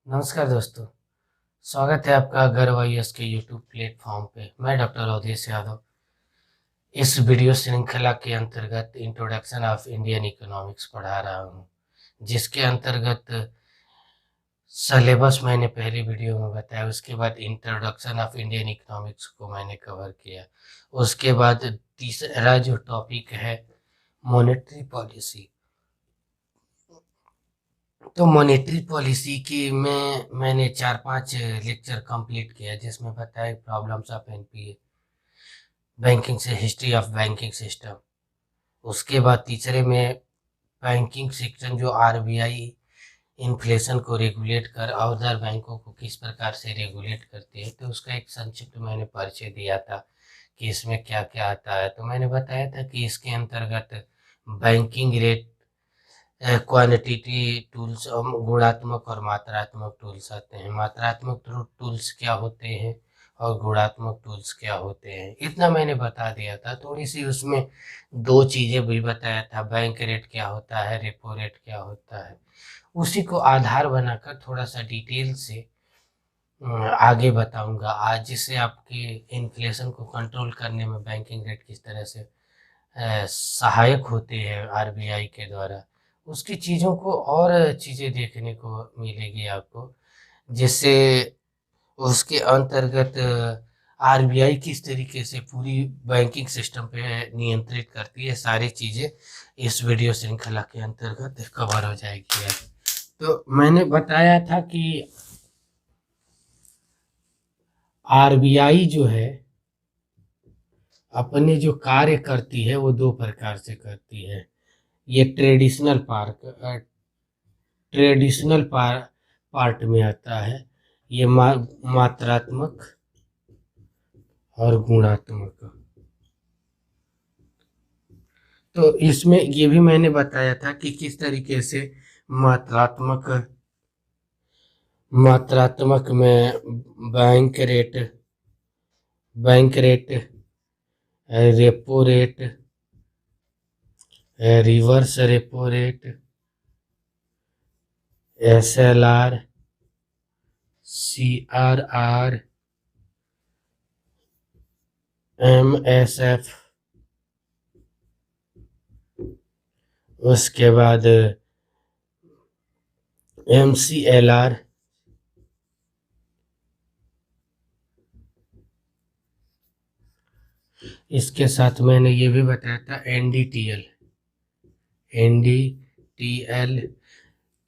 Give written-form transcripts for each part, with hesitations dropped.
नमस्कार दोस्तों। स्वागत है आपका गर्व आईएएस के यूट्यूब प्लेटफॉर्म पे। मैं डॉक्टर अवधेश यादव इस वीडियो श्रृंखला के अंतर्गत इंट्रोडक्शन ऑफ इंडियन इकोनॉमिक्स पढ़ा रहा हूँ, जिसके अंतर्गत सिलेबस मैंने पहली वीडियो में बताया। उसके बाद इंट्रोडक्शन ऑफ इंडियन इकोनॉमिक्स को मैंने कवर किया। उसके बाद तीसरा जो टॉपिक है मॉनेटरी पॉलिसी। तो मॉनेटरी पॉलिसी की में मैंने 4-5 लेक्चर कंप्लीट किया, जिसमें बताया प्रॉब्लम्स ऑफ एनपीए, बैंकिंग से हिस्ट्री ऑफ बैंकिंग सिस्टम। उसके बाद तीसरे में बैंकिंग सेक्शन जो आरबीआई इन्फ्लेशन को रेगुलेट कर अदर बैंकों को किस प्रकार से रेगुलेट करती है, तो उसका एक संक्षिप्त मैंने परिचय दिया था कि इसमें क्या क्या आता है। तो मैंने बताया था कि इसके अंतर्गत बैंकिंग रेट, क्वांटिटी टूल्स, गुणात्मक और मात्रात्मक टूल्स आते हैं। मात्रात्मक टूल्स क्या होते हैं और गुणात्मक टूल्स क्या होते हैं, इतना मैंने बता दिया था। थोड़ी सी उसमें दो चीज़ें भी बताया था, बैंक रेट क्या होता है, रेपो रेट क्या होता है। उसी को आधार बनाकर थोड़ा सा डिटेल से आगे बताऊंगा आज, जिससे आपके इन्फ्लेशन को कंट्रोल करने में बैंकिंग रेट किस तरह से सहायक होते हैं आरबीआई के द्वारा। उसकी चीज़ों को और चीज़ें देखने को मिलेगी आपको, जिससे उसके अंतर्गत आरबीआई किस तरीके से पूरी बैंकिंग सिस्टम पे नियंत्रित करती है, सारी चीज़ें इस वीडियो श्रृंखला के अंतर्गत कवर हो जाएगी आज। तो मैंने बताया था कि आरबीआई जो है अपने जो कार्य करती है वो दो प्रकार से करती है। ये ट्रेडिशनल पार्ट में आता है। ये मात्रात्मक और गुणात्मक। तो इसमें ये भी मैंने बताया था कि किस तरीके से मात्रात्मक मात्रात्मक में bank rate, repo rate, reverse repo rate, SLR, CRR, MSF, उसके बाद एमसीएलआर, इसके साथ मैंने ये भी बताया था एनडीटीएल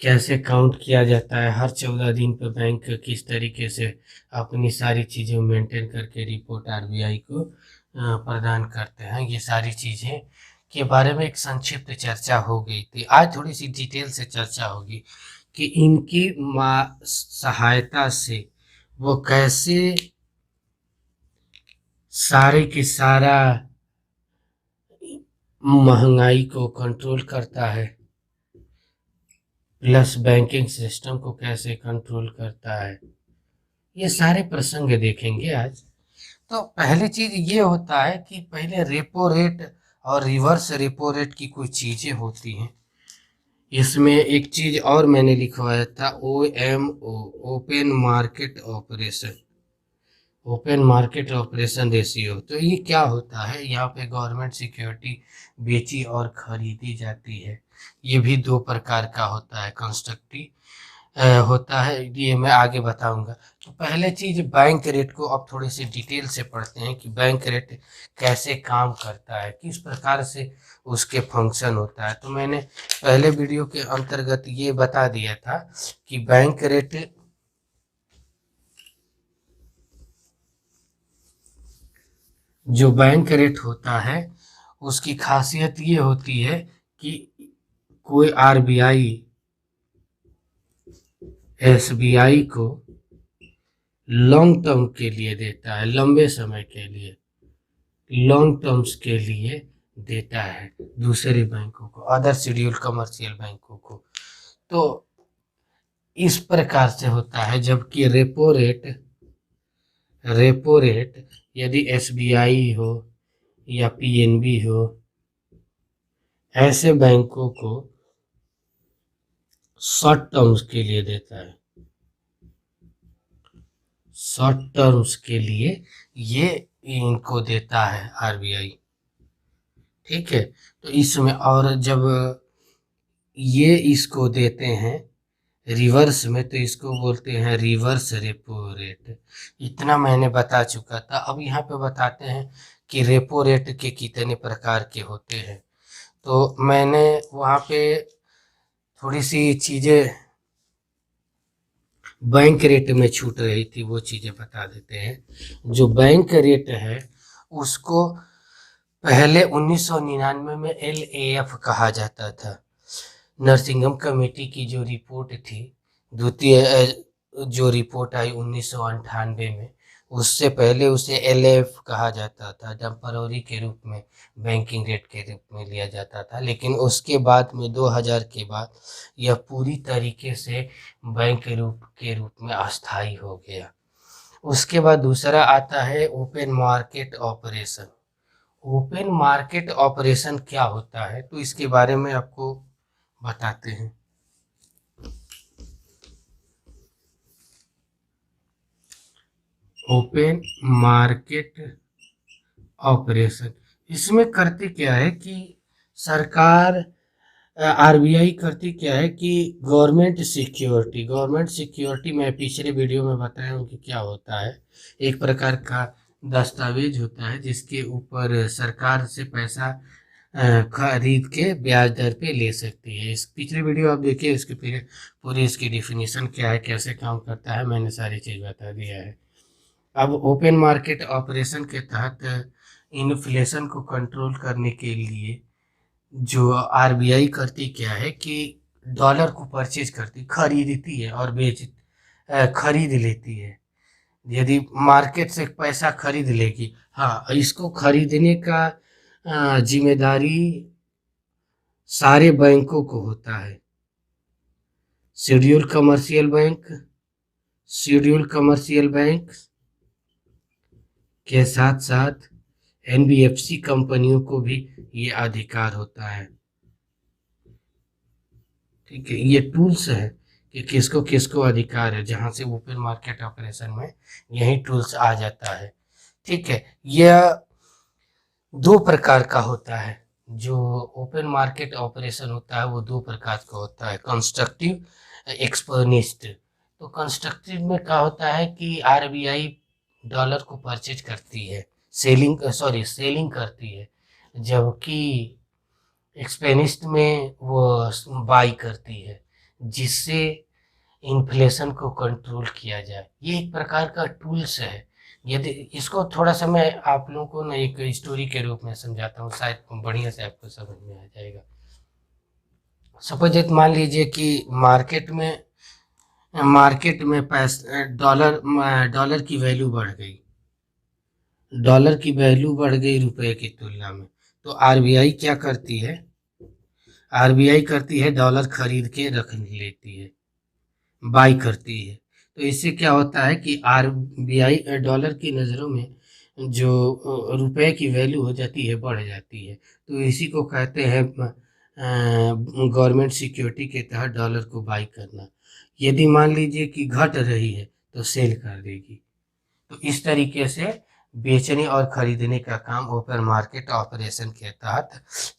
कैसे काउंट किया जाता है। हर 14 दिन पर बैंक किस तरीके से अपनी सारी चीज़ें मेंटेन करके रिपोर्ट आरबीआई को प्रदान करते हैं। ये सारी चीज़ें के बारे में एक संक्षिप्त चर्चा हो गई थी। आज थोड़ी सी डिटेल से चर्चा होगी कि इनकी सहायता से वो कैसे सारे के सारा महंगाई को कंट्रोल करता है, प्लस बैंकिंग सिस्टम को कैसे कंट्रोल करता है। ये सारे प्रसंग देखेंगे आज। तो पहली चीज ये होता है कि पहले रेपो रेट और रिवर्स रेपो रेट की कुछ चीजें होती हैं। इसमें एक चीज और मैंने लिखवाया था, OMO, open market operation ratio. तो ये क्या होता है, यहाँ पे गवर्नमेंट सिक्योरिटी बेची और खरीदी जाती है। ये भी दो प्रकार का होता है, कंस्ट्रक्टिव होता है, ये मैं आगे बताऊंगा। तो पहले चीज बैंक रेट को अब थोड़ी सी डिटेल से पढ़ते हैं कि बैंक रेट कैसे काम करता है, किस प्रकार से उसके फंक्शन होता है। तो मैंने पहले वीडियो के अंतर्गत ये बता दिया था कि बैंक रेट होता है, उसकी खासियत ये होती है कि कोई आरबीआई एसबीआई को लॉन्ग टर्म के लिए देता है, लंबे समय के लिए, लॉन्ग टर्म्स के लिए देता है दूसरे बैंकों को, अदर शेड्यूल कमर्शियल बैंकों को। तो इस प्रकार से होता है। जबकि रेपो रेट यदि एसबीआई हो या पीएनबी हो, ऐसे बैंकों को शॉर्ट टर्म्स के लिए देता है। शॉर्ट टर्म्स के लिए ये इनको देता है आरबीआई। ठीक है, तो इसमें और जब ये इसको देते हैं रिवर्स में तो इसको बोलते हैं रिवर्स रेपो रेट। इतना मैंने बता चुका था। अब यहाँ पे बताते हैं कि रेपो रेट के कितने प्रकार के होते हैं। तो मैंने वहाँ पे थोड़ी सी चीज़ें बैंक रेट में छूट रही थी, वो चीज़ें बता देते हैं। जो बैंक रेट है उसको पहले 1999 में LAF कहा जाता था। नरसिंघम कमेटी की जो रिपोर्ट थी, द्वितीय जो रिपोर्ट आई 1998 में, उससे पहले उसे LAF कहा जाता था, टेम्पररी के रूप में, बैंकिंग रेट के रूप में लिया जाता था। लेकिन उसके बाद में 2000 के बाद यह पूरी तरीके से बैंक के रूप में अस्थायी हो गया। उसके बाद दूसरा आता है open market operation. Open market operation क्या होता है, तो इसके बारे में आपको बताते हैं। ओपन मार्केट ऑपरेशन इसमें करती क्या है कि सरकार आरबीआई करती क्या है कि गवर्नमेंट सिक्योरिटी मैं पिछले वीडियो में बताया हूँ कि क्या होता है। एक प्रकार का दस्तावेज होता है जिसके ऊपर सरकार से पैसा खरीद के ब्याज दर पे ले सकती है। इस पिछले वीडियो आप देखिए, इसके पूरी इसकी डिफिनीशन क्या है, कैसे काम करता है, मैंने सारी चीज़ बता दिया है। अब ओपन मार्केट ऑपरेशन के तहत इन्फ्लेशन को कंट्रोल करने के लिए जो आरबीआई करती क्या है कि डॉलर को परचेज करती, खरीदती है और खरीद लेती है। यदि मार्केट से पैसा खरीद लेगी, हाँ, इसको खरीदने का जिम्मेदारी सारे बैंकों को होता है। शेड्यूल कमर्शियल बैंक के साथ साथ एनबीएफसी कंपनियों को भी ये अधिकार होता है। ठीक है, ये टूल्स है कि किसको किसको अधिकार है, जहां से ओपन मार्केट ऑपरेशन में यही टूल्स आ जाता है। ठीक है, यह दो प्रकार का होता है। जो ओपन मार्केट ऑपरेशन होता है वो दो प्रकार का होता है, कंस्ट्रक्टिव, एक्सपर्निस्ट। तो कंस्ट्रक्टिव में क्या होता है कि आरबीआई डॉलर को परचेज करती है, सेलिंग करती है, जबकि एक्सपेनिस्ट में वो बाई करती है, जिससे इन्फ्लेशन को कंट्रोल किया जाए। ये एक प्रकार का टूल्स है। यदि इसको थोड़ा सा मैं आप लोगों को ना एक स्टोरी के रूप में समझाता हूँ, शायद बढ़िया से आपको समझ में आ जाएगा। सपोज मान लीजिए कि मार्केट में पैसा डॉलर की वैल्यू बढ़ गई, रुपए की तुलना में। तो आरबीआई क्या करती है, डॉलर खरीद के रख लेती है, बाई करती है। तो इससे क्या होता है कि आरबीआई डॉलर की नज़रों में जो रुपए की वैल्यू हो जाती है, बढ़ जाती है। तो इसी को कहते हैं गवर्नमेंट सिक्योरिटी के तहत डॉलर को बाई करना। यदि मान लीजिए कि घट रही है तो सेल कर देगी। तो इस तरीके से बेचने और खरीदने का काम ओपन मार्केट ऑपरेशन के तहत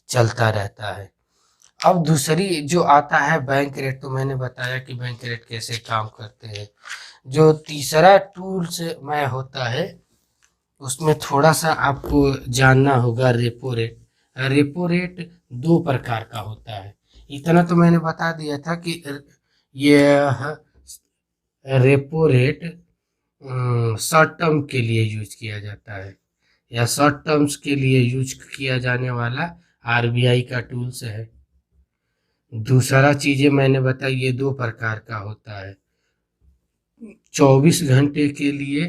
चलता रहता है। अब दूसरी जो आता है बैंक रेट, तो मैंने बताया कि बैंक रेट कैसे काम करते हैं। जो तीसरा टूल्स में होता है उसमें थोड़ा सा आपको जानना होगा, रेपो रेट। रेपो रेट दो प्रकार का होता है। इतना तो मैंने बता दिया था कि यह रेपो रेट शॉर्ट टर्म के लिए यूज किया जाता है, या शॉर्ट टर्म्स के लिए यूज किया जाने वाला आरबीआई का टूल्स है। दूसरा चीजें मैंने बताई, ये दो प्रकार का होता है, 24 घंटे के लिए,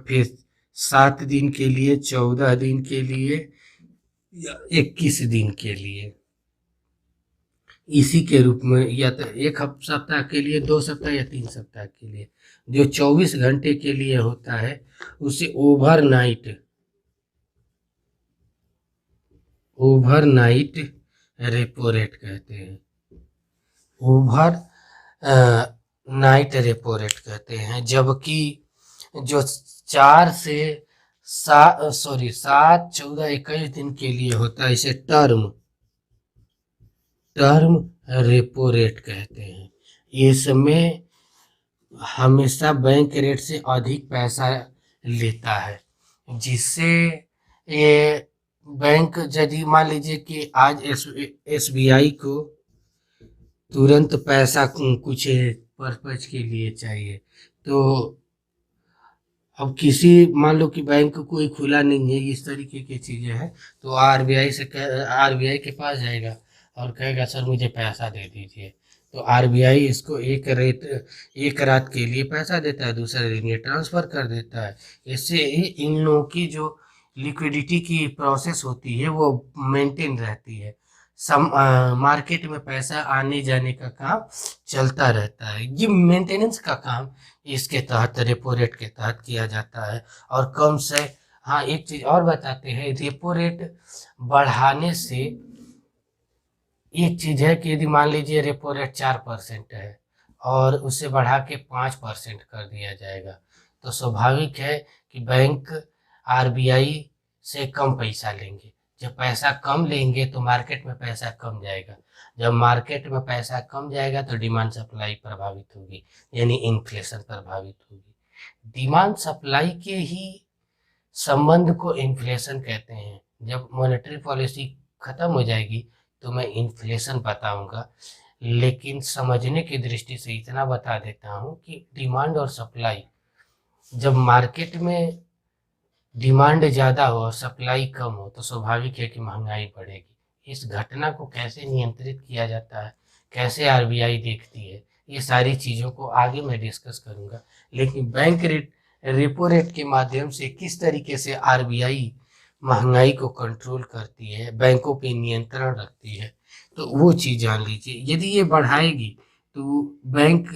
फिर 7 दिन के लिए, 14 दिन के लिए, या 21 दिन के लिए। इसी के रूप में, या तो एक सप्ताह के लिए, 2 सप्ताह या 3 सप्ताह के लिए। जो 24 घंटे के लिए होता है उसे ओवरनाइट रेपो रेट कहते हैं। ओवर नाइट रेपो रेट कहते हैं। जबकि जो 7, 14, 21 दिन के लिए होता है, इसे टर्म टर्म रेपो रेट कहते हैं। इसमें हमेशा बैंक रेट से अधिक पैसा लेता है, जिससे ये बैंक, यदि मान लीजिए कि आज एसबीआई को तुरंत पैसा कुछ पर्पज के लिए चाहिए, तो अब किसी, मान लो कि बैंक कोई खुला नहीं है, इस तरीके की चीजें हैं, तो आरबीआई के पास जाएगा और कहेगा सर मुझे पैसा दे दीजिए। तो आरबीआई इसको एक रात के लिए पैसा देता है, दूसरे दिन ये ट्रांसफर कर देता है। इससे इन लोगों की जो लिक्विडिटी की प्रोसेस होती है वो मेंटेन रहती है। मार्केट में पैसा आने जाने का काम चलता रहता है। ये मेंटेनेंस का काम इसके तहत, रेपो रेट के तहत किया जाता है। और कम से, हाँ एक चीज और बताते हैं, रेपो रेट बढ़ाने से एक चीज है कि यदि मान लीजिए रेपो रेट 4% है और उसे बढ़ा के 5% कर दिया जाएगा, तो स्वाभाविक है कि बैंक आरबीआई से कम पैसा लेंगे। जब पैसा कम लेंगे तो मार्केट में पैसा कम जाएगा। जब मार्केट में पैसा कम जाएगा तो डिमांड सप्लाई प्रभावित होगी, यानी इन्फ्लेशन प्रभावित होगी। डिमांड सप्लाई के ही संबंध को इन्फ्लेशन कहते हैं। जब मॉनेटरी पॉलिसी खत्म हो जाएगी तो मैं इन्फ्लेशन बताऊंगा, लेकिन समझने की दृष्टि से इतना बता देता हूं कि डिमांड और सप्लाई, जब मार्केट में डिमांड ज़्यादा हो और सप्लाई कम हो तो स्वाभाविक है कि महंगाई बढ़ेगी। इस घटना को कैसे नियंत्रित किया जाता है, कैसे आरबीआई देखती है, ये सारी चीज़ों को आगे मैं डिस्कस करूंगा। लेकिन रेपो रेट के माध्यम से किस तरीके से आरबीआई महंगाई को कंट्रोल करती है, बैंकों पे नियंत्रण रखती है, तो वो चीज़ जान लीजिए। यदि ये बढ़ाएगी तो बैंक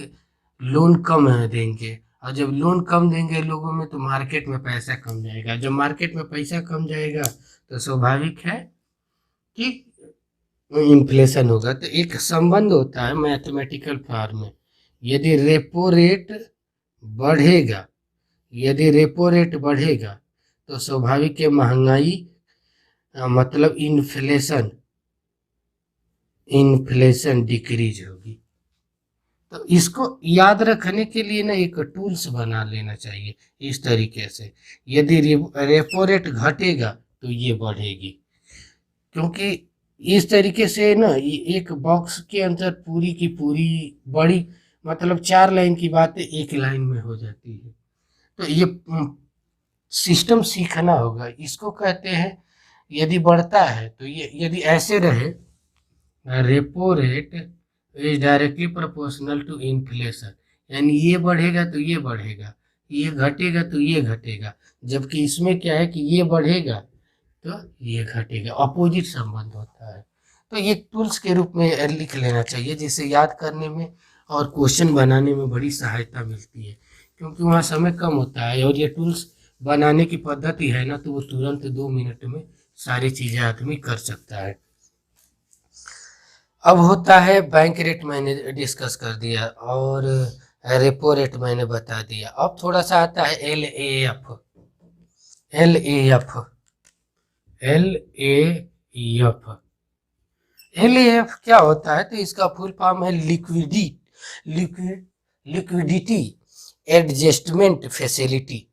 लोन कम देंगे, और जब लोन कम देंगे लोगों में तो मार्केट में पैसा कम जाएगा। जब मार्केट में पैसा कम जाएगा तो स्वाभाविक है कि इन्फ्लेशन होगा। तो एक संबंध होता है मैथमेटिकल फॉर्म में, यदि रेपो रेट बढ़ेगा यदि रेपो रेट बढ़ेगा तो स्वाभाविक है महंगाई, मतलब इन्फ्लेशन डिक्रीज होगी। तो इसको याद रखने के लिए ना एक टूल्स बना लेना चाहिए इस तरीके से। यदि रेपो रेट घटेगा तो ये बढ़ेगी, क्योंकि इस तरीके से ना एक बॉक्स के अंदर पूरी की पूरी बड़ी, मतलब 4 लाइन की बातें एक लाइन में हो जाती है। तो ये सिस्टम सीखना होगा। इसको कहते हैं, यदि बढ़ता है तो ये, यदि ऐसे रहे, repo rate is directly proportional to inflation, यानी ये बढ़ेगा तो ये बढ़ेगा, ये घटेगा तो ये घटेगा, जबकि इसमें क्या है कि ये बढ़ेगा तो ये घटेगा, अपोजिट संबंध होता है। तो ये टूल्स के रूप में लिख लेना चाहिए, जिससे याद करने में और क्वेश्चन बनाने में बड़ी सहायता मिलती है, क्योंकि वहाँ समय कम होता है। और ये टूल्स बनाने की पद्धति है ना, तो वो तुरंत 2 मिनट में सारी चीज़ें आदमी कर सकता है। अब होता है बैंक रेट, मैंने डिस्कस कर दिया, और रेपो रेट मैंने बता दिया। अब थोड़ा सा आता है एल ए एफ। क्या होता है? तो इसका फुल फॉर्म है लिक्विडिटी एडजस्टमेंट फैसिलिटी।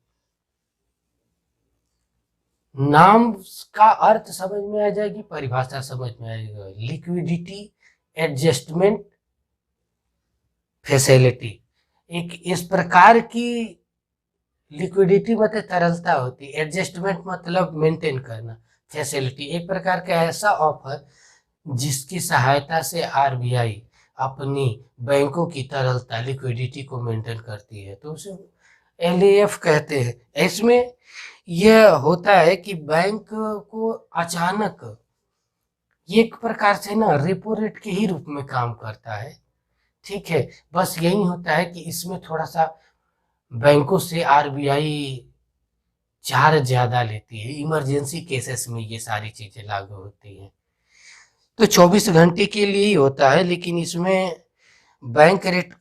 नाम का अर्थ समझ में आ जाएगी, परिभाषा समझ में आएगा। लिक्विडिटी एडजस्टमेंट फैसिलिटी, एक इस प्रकार की लिक्विडिटी मतलब तरलता होती, एडजस्टमेंट मतलब मेंटेन करना, फैसिलिटी एक प्रकार का ऐसा ऑफर जिसकी सहायता से आरबीआई अपनी बैंकों की तरलता, लिक्विडिटी को मेंटेन करती है, तो उसे एलएएफ कहते हैं। इसमें यह होता है कि बैंक को अचानक, ये एक प्रकार से ना रेपो रेट के ही रूप में काम करता है, ठीक है। बस यही होता है कि इसमें थोड़ा सा बैंकों से आरबीआई चार्ज ज्यादा लेती है। इमरजेंसी केसेस में ये सारी चीजें लागू होती हैं। तो 24 घंटे के लिए ही होता है, लेकिन इसमें बैंक रेट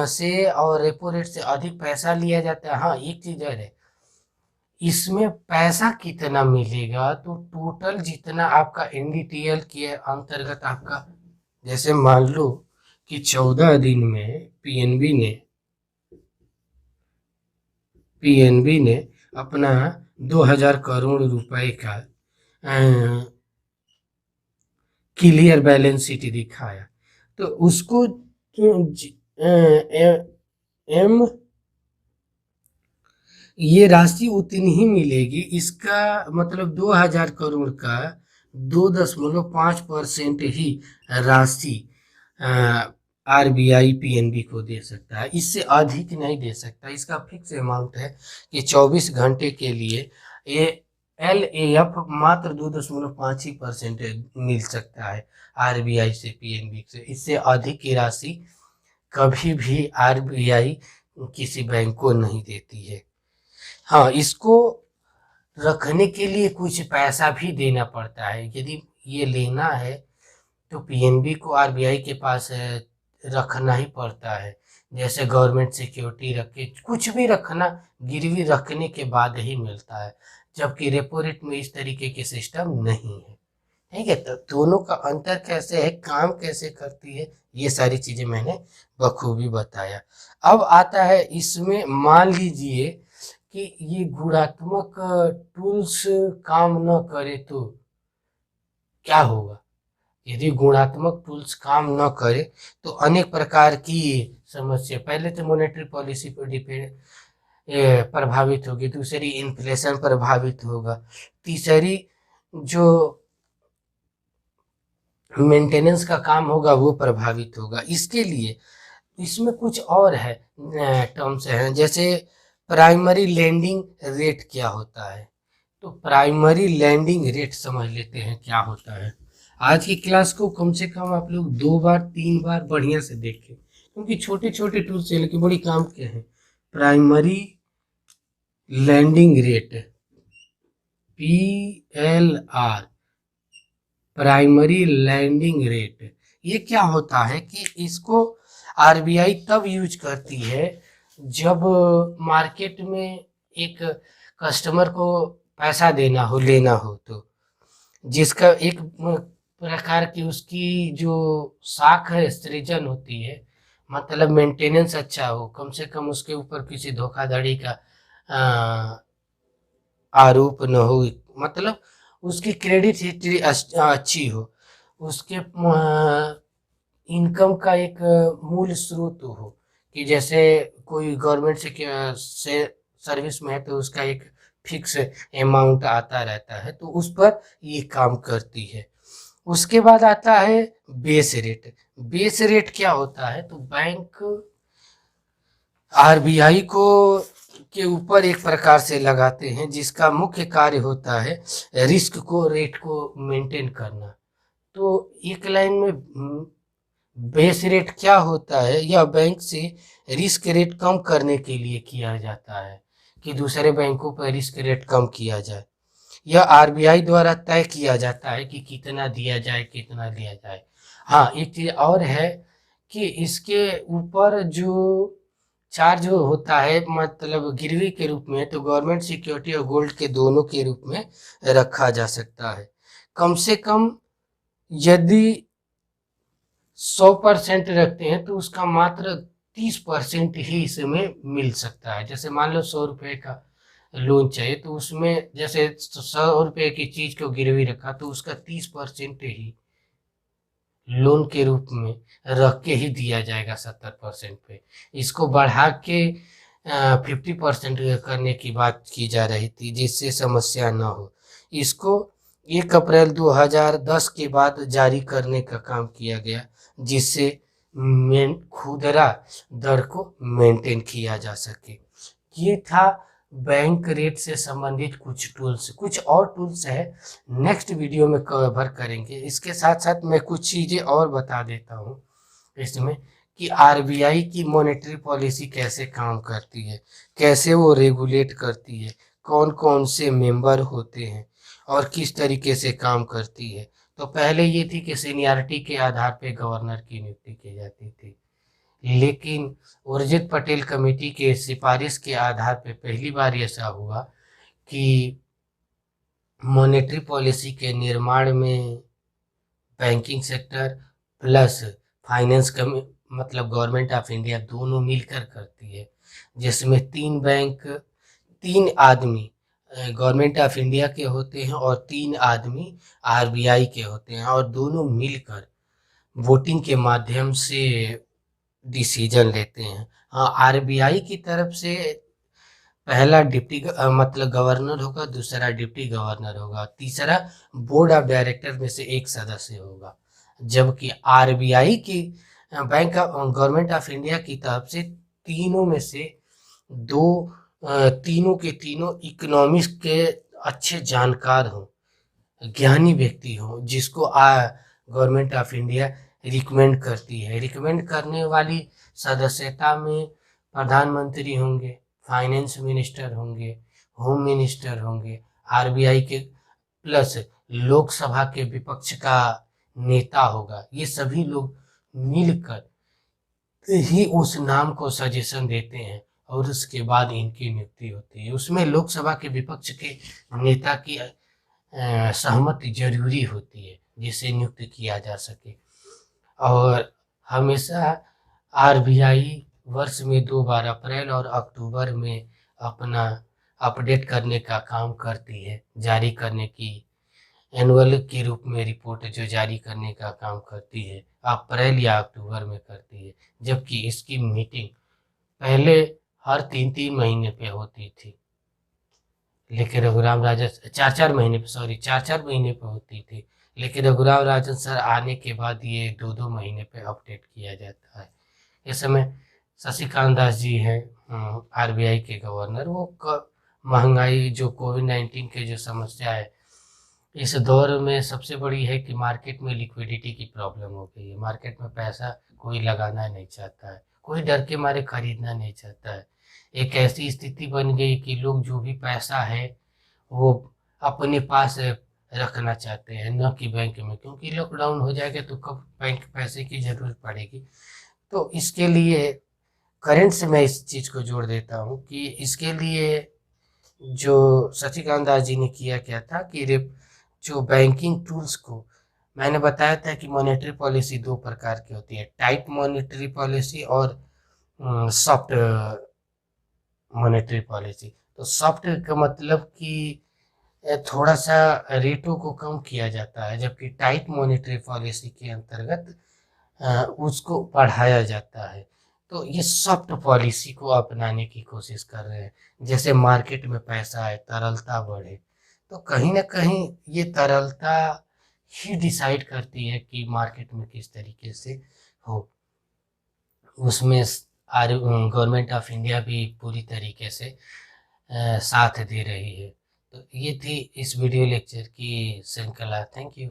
से और रेपो रेट से अधिक पैसा लिया जाता है। हाँ, एक चीज और है, इसमें पैसा कितना मिलेगा, तो टोटल जितना आपका एनडीटीएल के अंतर्गत आपका, जैसे मान लो कि 14 दिन में पीएनबी ने अपना 2000 करोड़ रुपए का क्लियर बैलेंस शीट दिखाया, तो उसको एम ये राशि उतनी ही मिलेगी। इसका मतलब 2000 करोड़ का 2.5% ही राशि आरबीआई पीएनबी को दे सकता है, इससे अधिक नहीं दे सकता। इसका फिक्स अमाउंट है कि 24 घंटे के लिए ये एलएएफ मात्र 2.5% मिल सकता है आरबीआई से पीएनबी से। इससे अधिक की राशि कभी भी आरबीआई किसी बैंक को नहीं देती है। हाँ, इसको रखने के लिए कुछ पैसा भी देना पड़ता है। यदि ये लेना है तो पीएनबी को आरबीआई के पास रखना ही पड़ता है। जैसे गवर्नमेंट सिक्योरिटी रख के कुछ भी रखना, गिरवी रखने के बाद ही मिलता है, जबकि रेपो रेट में इस तरीके के सिस्टम नहीं है। ठीक है, तो दोनों का अंतर कैसे है, काम कैसे करती है, ये सारी चीजें मैंने बखूबी बताया। अब आता है इसमें, मान लीजिए कि ये गुणात्मक टूल्स काम न करे तो क्या होगा। यदि गुणात्मक टूल्स काम न करे तो अनेक प्रकार की समस्या, पहले तो मॉनेटरी पॉलिसी पर प्रभावित होगी, दूसरी इन्फ्लेशन प्रभावित होगा, तीसरी जो मेंटेनेंस का काम होगा वो प्रभावित होगा। इसके लिए इसमें कुछ और है टर्म्स हैं, जैसे प्राइमरी लैंडिंग रेट क्या होता है। तो प्राइमरी लैंडिंग रेट समझ लेते हैं क्या होता है। आज की क्लास को कम से कम आप लोग 2 बार 3 बार बढ़िया से देखें, क्योंकि छोटे छोटे टूल्स हैं लेकिन बड़ी काम के हैं। Primary landing rate PLR, primary landing rate, ये क्या होता है कि इसको आरबीआई तब यूज करती है जब मार्केट में एक कस्टमर को पैसा देना हो, लेना हो, तो जिसका एक प्रकार की उसकी जो साख है, सृजन होती है, मतलब मेंटेनेंस अच्छा हो, कम से कम उसके ऊपर किसी धोखाधड़ी का आरोप न हो, मतलब उसकी क्रेडिट हिस्ट्री अच्छी हो, उसके इनकम का एक मूल स्रोत हो, कि जैसे कोई गवर्नमेंट से सर्विस में है तो उसका एक फिक्स अमाउंट आता रहता है, तो उस पर ये काम करती है। उसके बाद आता है बेस रेट। बेस रेट क्या होता है, तो बैंक आरबीआई को के ऊपर एक प्रकार से लगाते हैं, जिसका मुख्य कार्य होता है रिस्क को, रेट को मेंटेन करना। तो एक लाइन में बेस रेट क्या होता है, यह बैंक से रिस्क रेट कम करने के लिए किया जाता है, कि दूसरे बैंकों पर रिस्क रेट कम किया जाए। यह आरबीआई द्वारा तय किया जाता है कि कितना दिया जाए, कितना लिया जाए। हाँ, एक चीज और है कि इसके ऊपर जो चार्ज होता है, मतलब गिरवी के रूप में, तो गवर्नमेंट सिक्योरिटी और गोल्ड के दोनों के रूप में रखा जा सकता है। कम से कम यदि 100% रखते हैं तो उसका मात्र 30% ही इसमें मिल सकता है। जैसे मान लो 100 रुपये का लोन चाहिए, तो उसमें जैसे 100 रुपये की चीज को गिरवी रखा तो उसका 30% ही लोन के रूप में रख के ही दिया जाएगा 70% पे। इसको बढ़ा के 50% करने की बात की जा रही थी, जिससे समस्या न हो। इसको 1 अप्रैल 2010 के बाद जारी करने का काम किया गया, जिससे खुदरा दर को मेंटेन किया जा सके। ये था बैंक रेट से संबंधित कुछ टूल्स। कुछ और टूल्स है, नेक्स्ट वीडियो में कवर करेंगे। इसके साथ साथ मैं कुछ चीज़ें और बता देता हूँ इसमें, कि आरबीआई की मॉनेटरी पॉलिसी कैसे काम करती है, कैसे वो रेगुलेट करती है, कौन कौन से मेंबर होते हैं और किस तरीके से काम करती है। तो पहले ये थी कि सीनियरिटी के आधार पे गवर्नर की नियुक्ति की जाती थी, लेकिन उर्जित पटेल कमेटी के सिफारिश के आधार पर पहली बार ऐसा हुआ कि मॉनेटरी पॉलिसी के निर्माण में बैंकिंग सेक्टर प्लस फाइनेंस मतलब गवर्नमेंट ऑफ इंडिया दोनों मिलकर करती है, जिसमें 3 आदमी गवर्नमेंट ऑफ इंडिया के होते हैं और 3 आदमी आरबीआई के होते हैं, और दोनों मिलकर वोटिंग के माध्यम से डिसीजन लेते हैं। हाँ, आरबीआई की तरफ से पहला मतलब गवर्नर होगा, दूसरा डिप्टी गवर्नर होगा, तीसरा बोर्ड ऑफ डायरेक्टर में से एक सदस्य होगा। जबकि आरबीआई की bank of government of India की तरफ से तीनों में से तीनों के तीनों इकोनॉमिक्स के अच्छे जानकार हों, ज्ञानी व्यक्ति हों, जिसको गवर्नमेंट ऑफ इंडिया रिकमेंड करती है। रिकमेंड करने वाली सदस्यता में प्रधानमंत्री होंगे, फाइनेंस मिनिस्टर होंगे, होम मिनिस्टर होंगे, आरबीआई के प्लस लोकसभा के विपक्ष का नेता होगा। ये सभी लोग मिलकर ही उस नाम को सजेशन देते हैं और उसके बाद इनकी नियुक्ति होती है। उसमें लोकसभा के विपक्ष के नेता की सहमति जरूरी होती है जिसे नियुक्त किया जा सके। और हमेशा आरबीआई वर्ष में 2 बार अप्रैल और अक्टूबर में अपना अपडेट करने का काम करती है, जारी करने की एनुअल के रूप में रिपोर्ट जो जारी करने का काम करती है अप्रैल या अक्टूबर में करती है। जबकि इसकी मीटिंग पहले हर 3-3 महीने पे होती थी, लेकिन रघुराम राजन 4-4 महीने पे 4-4 महीने पे होती थी, लेकिन रघुराम राजन सर आने के बाद ये 2-2 महीने पे अपडेट किया जाता है। इस समय शशिकांत दास जी हैं आरबीआई के गवर्नर। वो महंगाई जो कोविड-19 के जो समस्या है इस दौर में सबसे बड़ी है कि मार्केट में लिक्विडिटी की प्रॉब्लम हो गई है। मार्केट में पैसा कोई लगाना नहीं चाहता है, कोई डर के मारे खरीदना नहीं चाहता है। एक ऐसी स्थिति बन गई कि लोग जो भी पैसा है वो अपने पास रखना चाहते हैं, न कि बैंक में, क्योंकि लॉकडाउन हो जाएगा तो कब बैंक पैसे की ज़रूरत पड़ेगी। तो इसके लिए करंट से मैं इस चीज़ को जोड़ देता हूँ कि इसके लिए जो शशिकांत दास जी ने किया क्या था कि जो बैंकिंग टूल्स को मैंने बताया था कि मॉनेटरी पॉलिसी 2 प्रकार की होती है, टाइट मॉनेटरी पॉलिसी और सॉफ्ट मॉनेटरी पॉलिसी। तो सॉफ्ट का मतलब कि थोड़ा सा रेटों को कम किया जाता है, जबकि टाइट मॉनेटरी पॉलिसी के अंतर्गत उसको बढ़ाया जाता है। तो ये सॉफ्ट पॉलिसी को अपनाने की कोशिश कर रहे हैं, जैसे मार्केट में पैसा है, तरलता बढ़े, तो कहीं ना कहीं ये तरलता ही डिसाइड करती है कि मार्केट में किस तरीके से हो। उसमें गवर्नमेंट ऑफ इंडिया भी पूरी तरीके से साथ दे रही है। तो ये थी इस वीडियो लेक्चर की श्रृंखला। Thank you.